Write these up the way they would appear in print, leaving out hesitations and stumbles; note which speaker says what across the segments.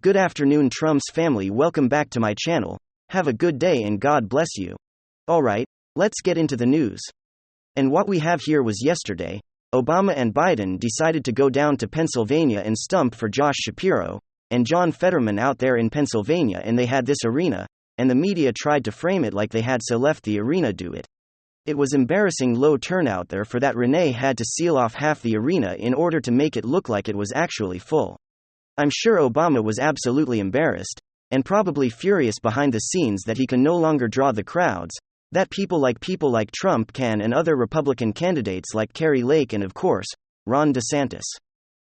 Speaker 1: Good afternoon, Trump's family. Welcome back to my channel. Have a good day and God bless you. Alright, let's get into the news. And what we have here was yesterday, Obama and Biden decided to go down to Pennsylvania and stump for Josh Shapiro and John Fetterman out there in Pennsylvania, and they had this arena, and the media tried to frame it like they had left the arena do it. It was embarrassing low turnout there for that. Renee had to seal off half the arena in order to make it look like it was actually full. I'm sure Obama was absolutely embarrassed, and probably furious behind the scenes that he can no longer draw the crowds that people like Trump can, and other Republican candidates like Kari Lake and, of course, Ron DeSantis.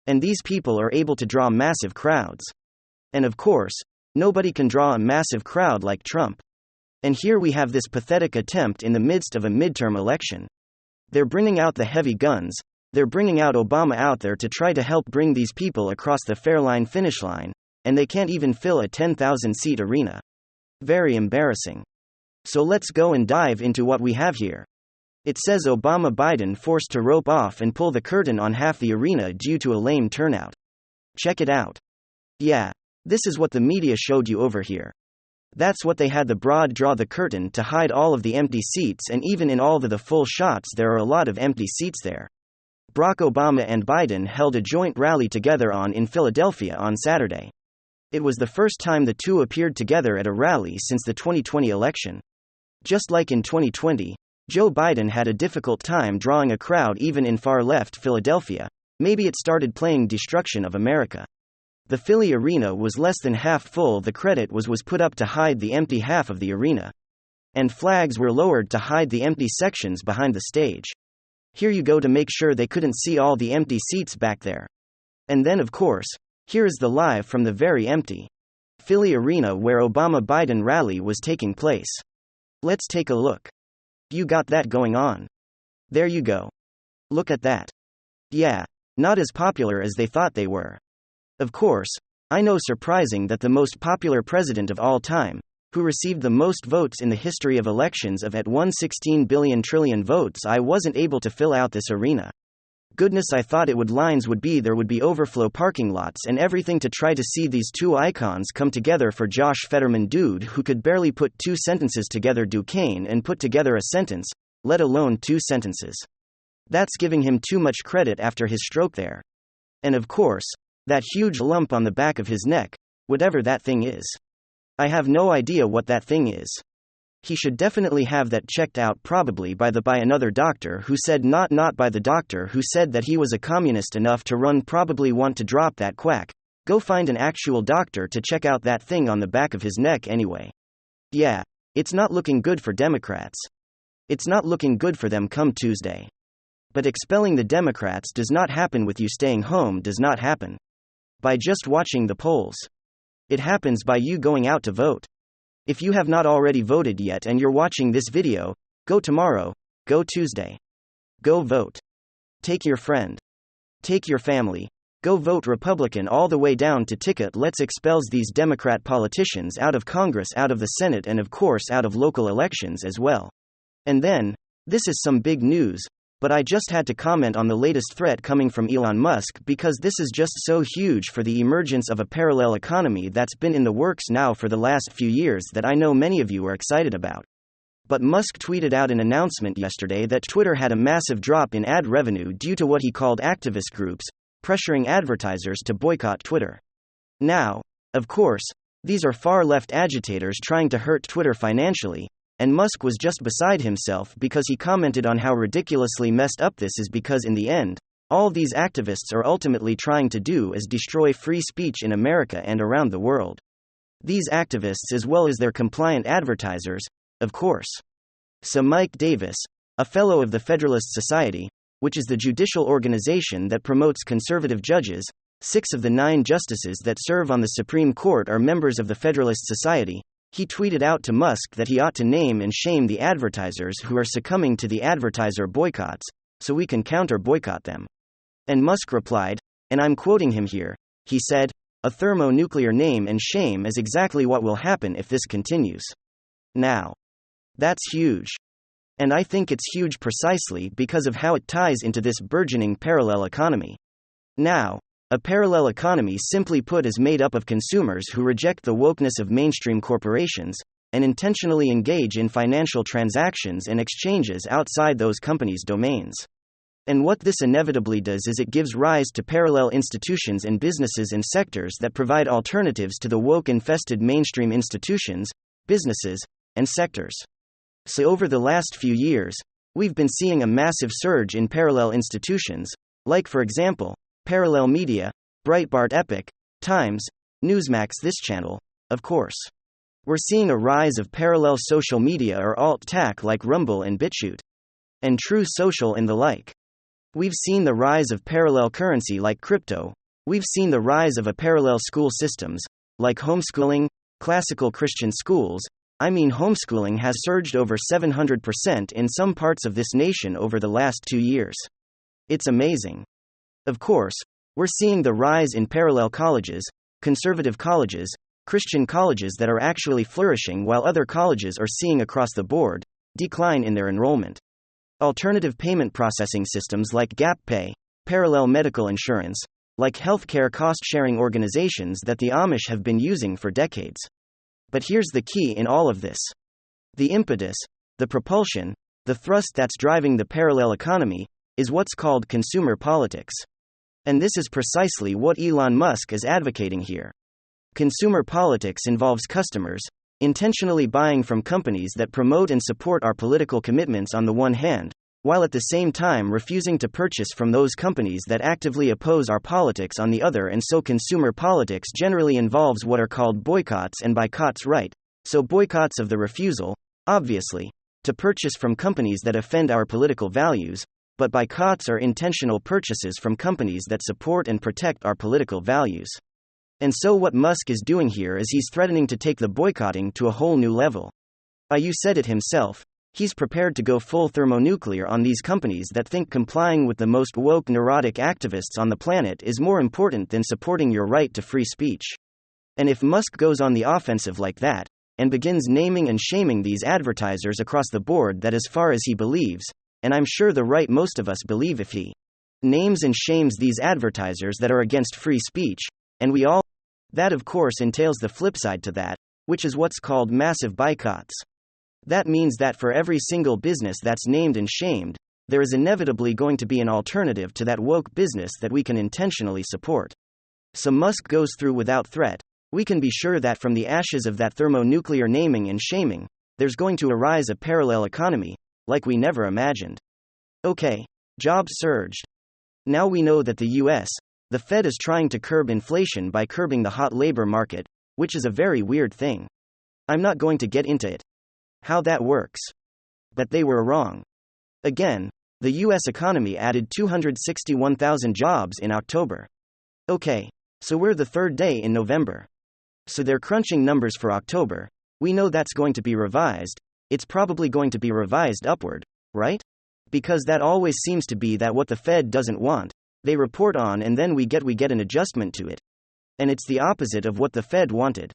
Speaker 1: And these people are able to draw massive crowds. And of course, nobody can draw a massive crowd like Trump. And here we have this pathetic attempt in the midst of a midterm election. They're bringing out the heavy guns. They're bringing out Obama out there to try to help bring these people across the finish line, and they can't even fill a 10,000-seat arena. Very embarrassing. So let's go and dive into what we have here. It says Obama-Biden forced to rope off and pull the curtain on half the arena due to a lame turnout. Check it out. Yeah, this is what the media showed you over here. That's what they had the broad draw the curtain to hide all of the empty seats, and even in all the full shots there are a lot of empty seats there. Barack Obama and Biden held a joint rally together in Philadelphia on Saturday. It was the first time the two appeared together at a rally since the 2020 election. Just like in 2020, Joe Biden had a difficult time drawing a crowd even in far-left Philadelphia. Maybe it started playing Destruction of America. The Philly arena was less than half full. The credit was put up to hide the empty half of the arena. And flags were lowered to hide the empty sections behind the stage. Here you go, to make sure they couldn't see all the empty seats back there. And then, of course, here is the live from the very empty Philly arena where Obama-Biden rally was taking place. Let's take a look. You got that going on. There you go. Look at that. Yeah, not as popular as they thought they were. Of course, I know, surprising that the most popular president of all time, who received the most votes in the history of elections of at 116 billion trillion votes, I wasn't able to fill out this arena. Goodness, I thought there would be overflow parking lots and everything to try to see these two icons come together for Josh Fetterman, dude who could barely put two sentences together, Duquesne, and put together a sentence, let alone two sentences. That's giving him too much credit after his stroke there. And of course, that huge lump on the back of his neck, whatever that thing is. I have no idea what that thing is. He should definitely have that checked out, probably by another doctor who said not by the doctor who said that he was a communist enough to run, probably want to drop that quack. Go find an actual doctor to check out that thing on the back of his neck anyway. Yeah, it's not looking good for Democrats. It's not looking good for them come Tuesday. But expelling the Democrats does not happen with you staying home, does not happen by just watching the polls. It happens by you going out to vote. If you have not already voted yet and you're watching this video, go tomorrow, go Tuesday. Go vote. Take your friend. Take your family. Go vote Republican all the way down to ticket. Let's expel these Democrat politicians out of Congress, out of the Senate, and of course out of local elections as well. And then, this is some big news, but I just had to comment on the latest threat coming from Elon Musk, because this is just so huge for the emergence of a parallel economy that's been in the works now for the last few years that I know many of you are excited about. But Musk tweeted out an announcement yesterday that Twitter had a massive drop in ad revenue due to what he called activist groups pressuring advertisers to boycott Twitter. Now, of course, these are far-left agitators trying to hurt Twitter financially, and Musk was just beside himself because he commented on how ridiculously messed up this is, because in the end, all these activists are ultimately trying to do is destroy free speech in America and around the world. These activists, as well as their compliant advertisers, of course. So Mike Davis, a fellow of the Federalist Society, which is the judicial organization that promotes conservative judges, 6 of the 9 justices that serve on the Supreme Court are members of the Federalist Society. He tweeted out to Musk that he ought to name and shame the advertisers who are succumbing to the advertiser boycotts, so we can counter-boycott them. And Musk replied, and I'm quoting him here, he said, "A thermonuclear name and shame is exactly what will happen if this continues." Now, that's huge. And I think it's huge precisely because of how it ties into this burgeoning parallel economy. Now, A parallel economy, simply put, is made up of consumers who reject the wokeness of mainstream corporations and intentionally engage in financial transactions and exchanges outside those companies' domains. And what this inevitably does is it gives rise to parallel institutions and businesses and sectors that provide alternatives to the woke-infested mainstream institutions, businesses, and sectors. So over the last few years, we've been seeing a massive surge in parallel institutions, like, for example, Parallel Media, Breitbart, Epic, Times, Newsmax, this channel, of course. We're seeing a rise of parallel social media or alt-tech like Rumble and BitChute, and True Social and the like. We've seen the rise of parallel currency like crypto. We've seen the rise of a parallel school systems, like homeschooling, classical Christian schools. Homeschooling has surged over 700% in some parts of this nation over the last 2 years. It's amazing. Of course, we're seeing the rise in parallel colleges, conservative colleges, Christian colleges that are actually flourishing, while other colleges are seeing across the board decline in their enrollment. Alternative payment processing systems like Gap Pay, parallel medical insurance, like healthcare cost-sharing organizations that the Amish have been using for decades. But here's the key in all of this. The impetus, the propulsion, the thrust that's driving the parallel economy, is what's called consumer politics. And this is precisely what Elon Musk is advocating here. Consumer politics involves customers intentionally buying from companies that promote and support our political commitments on the one hand, while at the same time refusing to purchase from those companies that actively oppose our politics on the other. And so consumer politics generally involves what are called boycotts and boycotts, right? So boycotts of the refusal, obviously, to purchase from companies that offend our political values, but boycotts are intentional purchases from companies that support and protect our political values. And so what Musk is doing here is he's threatening to take the boycotting to a whole new level. You said it himself. He's prepared to go full thermonuclear on these companies that think complying with the most woke neurotic activists on the planet is more important than supporting your right to free speech. And if Musk goes on the offensive like that, and begins naming and shaming these advertisers across the board, that as far as he believes, and I'm sure the right most of us believe, if he names and shames these advertisers that are against free speech, and we all, that of course entails the flip side to that, which is what's called massive boycotts. That means that for every single business that's named and shamed, there is inevitably going to be an alternative to that woke business that we can intentionally support. So Musk goes through without threat. We can be sure that from the ashes of that thermonuclear naming and shaming, there's going to arise a parallel economy, like we never imagined. Okay, jobs surged. Now we know that the US, the Fed, is trying to curb inflation by curbing the hot labor market, which is a very weird thing. I'm not going to get into it, how that works. But they were wrong. Again, the US economy added 261,000 jobs in October. Okay, so we're the third day in November. So they're crunching numbers for October. We know that's going to be revised. It's probably going to be revised upward, right? Because that always seems to be that what the Fed doesn't want, they report on, and then we get an adjustment to it. And it's the opposite of what the Fed wanted.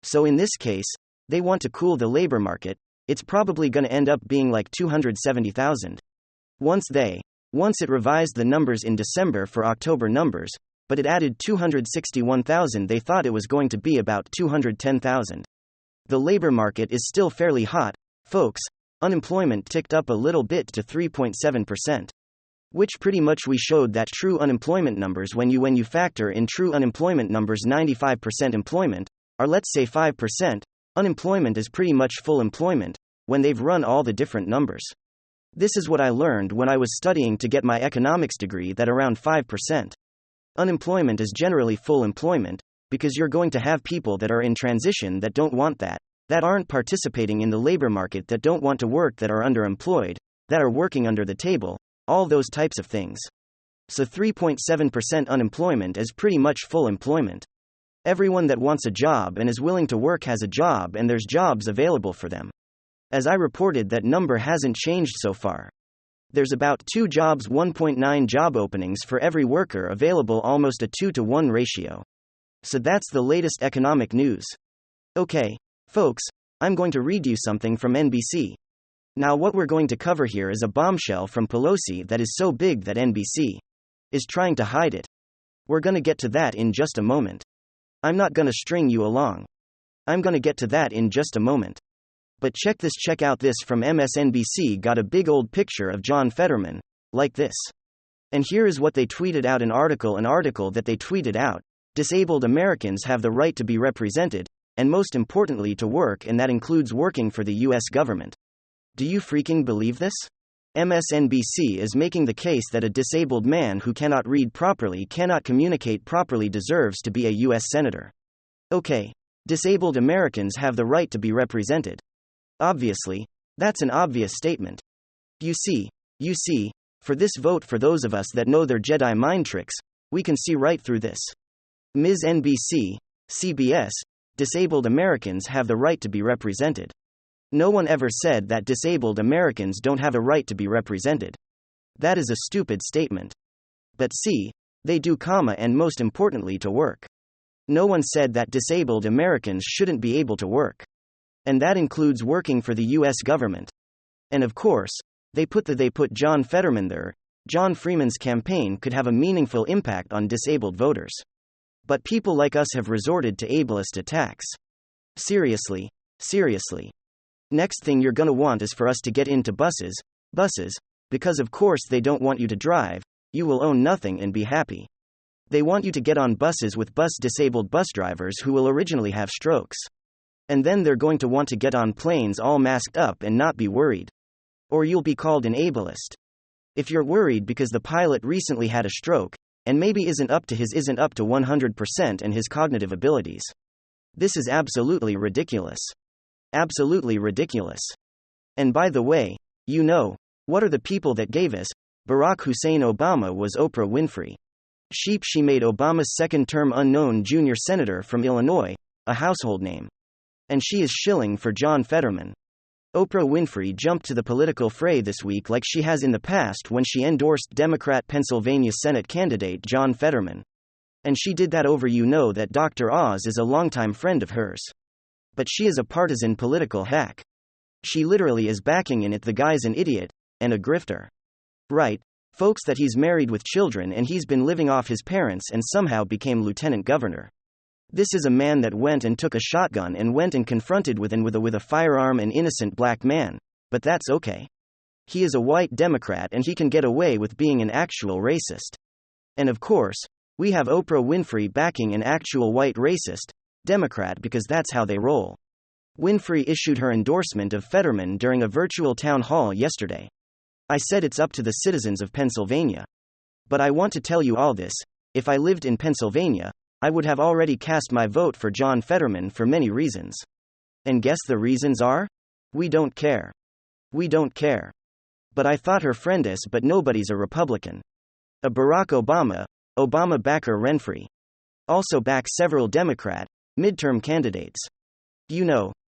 Speaker 1: So in this case, they want to cool the labor market. It's probably going to end up being like 270,000. Once it revised the numbers in December for October numbers, but it added 261,000, they thought it was going to be about 210,000. The labor market is still fairly hot, folks. Unemployment ticked up a little bit to 3.7%. Which pretty much we showed that true unemployment numbers, when you factor in true unemployment numbers, 95% employment, or let's say 5%, unemployment is pretty much full employment, when they've run all the different numbers. This is what I learned when I was studying to get my economics degree, that around 5%. Unemployment is generally full employment, because you're going to have people that are in transition that don't want that aren't participating in the labor market, that don't want to work, that are underemployed, that are working under the table, all those types of things. So 3.7% unemployment is pretty much full employment. Everyone that wants a job and is willing to work has a job, and there's jobs available for them. As I reported, that number hasn't changed so far. There's about 2 jobs, 1.9 job openings for every worker available, almost a 2-to-1 ratio. So that's the latest economic news. Okay, folks, I'm going to read you something from NBC. Now what we're going to cover here is a bombshell from Pelosi that is so big that NBC is trying to hide it. We're gonna get to that in just a moment. I'm not gonna string you along. I'm gonna get to that in just a moment. But check out this from MSNBC got a big old picture of John Fetterman, like this. And here is what they tweeted out an article that they tweeted out. Disabled Americans have the right to be represented, and most importantly to work, and that includes working for the US government. Do you freaking believe this? MSNBC is making the case that a disabled man who cannot read properly, cannot communicate properly, deserves to be a US senator. Okay, disabled Americans have the right to be represented. Obviously, that's an obvious statement. You see, for this vote, for those of us that know their Jedi mind tricks, we can see right through this. Ms. NBC, CBS, disabled Americans have the right to be represented. No one ever said that disabled Americans don't have a right to be represented. That is a stupid statement. But see, they do, and most importantly to work. No one said that disabled Americans shouldn't be able to work. And that includes working for the US government. And of course, they put John Fetterman there. John Freeman's campaign could have a meaningful impact on disabled voters. But people like us have resorted to ableist attacks. Seriously. Next thing you're gonna want is for us to get into buses, because of course they don't want you to drive, you will own nothing and be happy. They want you to get on buses with disabled bus drivers who will originally have strokes. And then they're going to want to get on planes all masked up and not be worried. Or you'll be called an ableist. If you're worried because the pilot recently had a stroke, and maybe isn't up to 100% in his cognitive abilities. This is absolutely ridiculous. Absolutely ridiculous. And by the way, what are the people that gave us Barack Hussein Obama? Was Oprah Winfrey. She made Obama's second-term unknown junior senator from Illinois a household name. And she is shilling for John Fetterman. Oprah Winfrey jumped to the political fray this week like she has in the past when she endorsed Democrat Pennsylvania Senate candidate John Fetterman. And she did that over that Dr. Oz is a longtime friend of hers. But she is a partisan political hack. She literally is backing in it the guy's an idiot, and a grifter. Right, folks, that he's married with children and he's been living off his parents and somehow became lieutenant governor. This is a man that went and took a shotgun and went and confronted with a firearm an innocent black man, but that's okay. He is a white Democrat and he can get away with being an actual racist. And of course, we have Oprah Winfrey backing an actual white racist Democrat because that's how they roll. Winfrey issued her endorsement of Fetterman during a virtual town hall yesterday. I said it's up to the citizens of Pennsylvania. But I want to tell you all this, if I lived in Pennsylvania, I would have already cast my vote for John Fetterman for many reasons. And guess the reasons are? We don't care. But I thought her friend is, but nobody's a Republican. A Barack Obama backer Renfrey. Also back several Democrat midterm candidates.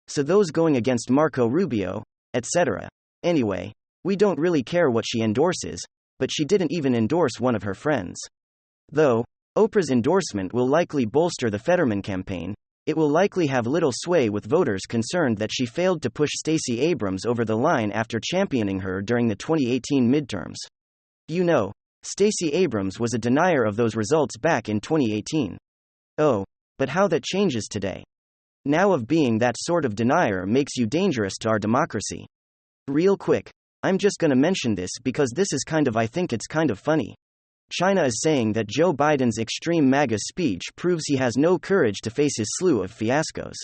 Speaker 1: So those going against Marco Rubio, etc. Anyway, we don't really care what she endorses, but she didn't even endorse one of her friends. Though, Oprah's endorsement will likely bolster the Fetterman campaign, it will likely have little sway with voters concerned that she failed to push Stacey Abrams over the line after championing her during the 2018 midterms. Stacey Abrams was a denier of those results back in 2018. Oh, but how that changes today. Now of being that sort of denier makes you dangerous to our democracy. Real quick, I'm just gonna mention this because I think it's kind of funny. China is saying that Joe Biden's extreme MAGA speech proves he has no courage to face his slew of fiascos.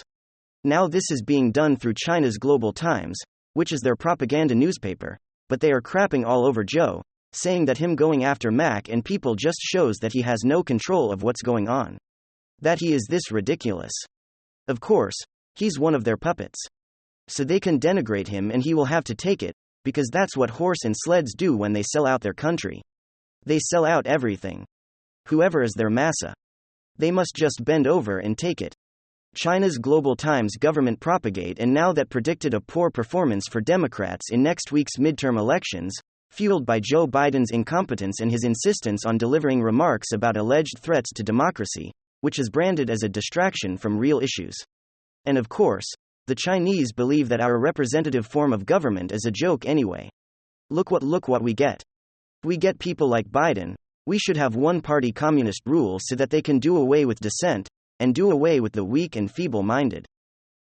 Speaker 1: Now this is being done through China's Global Times, which is their propaganda newspaper, but they are crapping all over Joe, saying that him going after Mac and people just shows that he has no control of what's going on. That he is this ridiculous. Of course, he's one of their puppets. So they can denigrate him and he will have to take it, because that's what horse and sleds do when they sell out their country. They sell out everything. Whoever is their massa. They must just bend over and take it. China's Global Times government propagate and now that predicted a poor performance for Democrats in next week's midterm elections, fueled by Joe Biden's incompetence and his insistence on delivering remarks about alleged threats to democracy, which is branded as a distraction from real issues. And of course, the Chinese believe that our representative form of government is a joke anyway. Look what we get. We get people like Biden, We should have one-party communist rule so that they can do away with dissent, and do away with the weak and feeble-minded.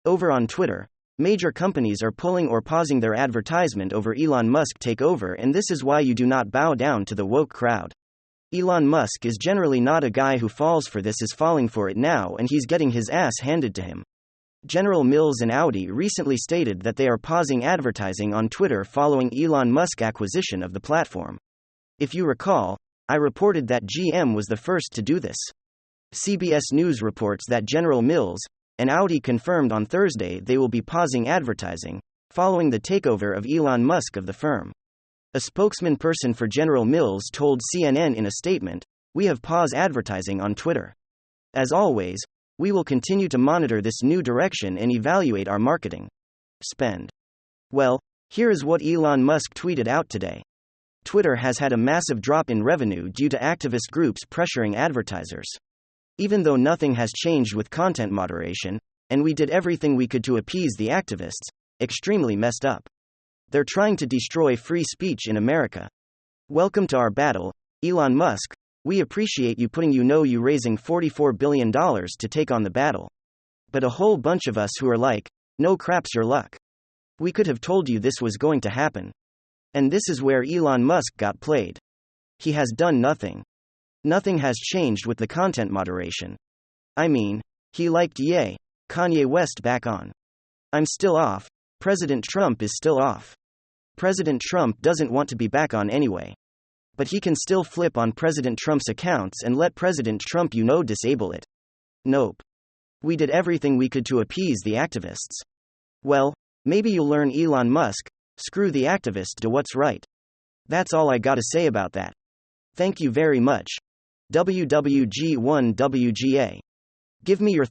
Speaker 1: Over on Twitter, major companies are pulling or pausing their advertisement over Elon Musk takeover, and this is why you do not bow down to the woke crowd. Elon Musk is generally not a guy who falls for this, is falling for it now, and he's getting his ass handed to him. General Mills and Audi recently stated that they are pausing advertising on Twitter following Elon Musk's acquisition of the platform. If you recall, I reported that GM was the first to do this. CBS News reports that General Mills and Audi confirmed on Thursday they will be pausing advertising, following the takeover of Elon Musk of the firm. A spokesman for General Mills told CNN in a statement, "We have paused advertising on Twitter. As always, we will continue to monitor this new direction and evaluate our marketing spend." Well, here is what Elon Musk tweeted out today. Twitter has had a massive drop in revenue due to activist groups pressuring advertisers. Even though nothing has changed with content moderation, and we did everything we could to appease the activists, extremely messed up. They're trying to destroy free speech in America. Welcome to our battle, Elon Musk. We appreciate you raising $44 billion to take on the battle. But a whole bunch of us who are like, no crap's your luck. We could have told you this was going to happen. And this is where Elon Musk got played. He has done nothing. Nothing has changed with the content moderation. I mean, he liked Ye, Kanye West back on. I'm still off. President Trump is still off. President Trump doesn't want to be back on anyway. But he can still flip on President Trump's accounts and let President Trump disable it. Nope. We did everything we could to appease the activists. Well, maybe you'll learn, Elon Musk. Screw the activists, do what's right. That's all I gotta say about that. Thank you very much. WWG1WGA. Give me your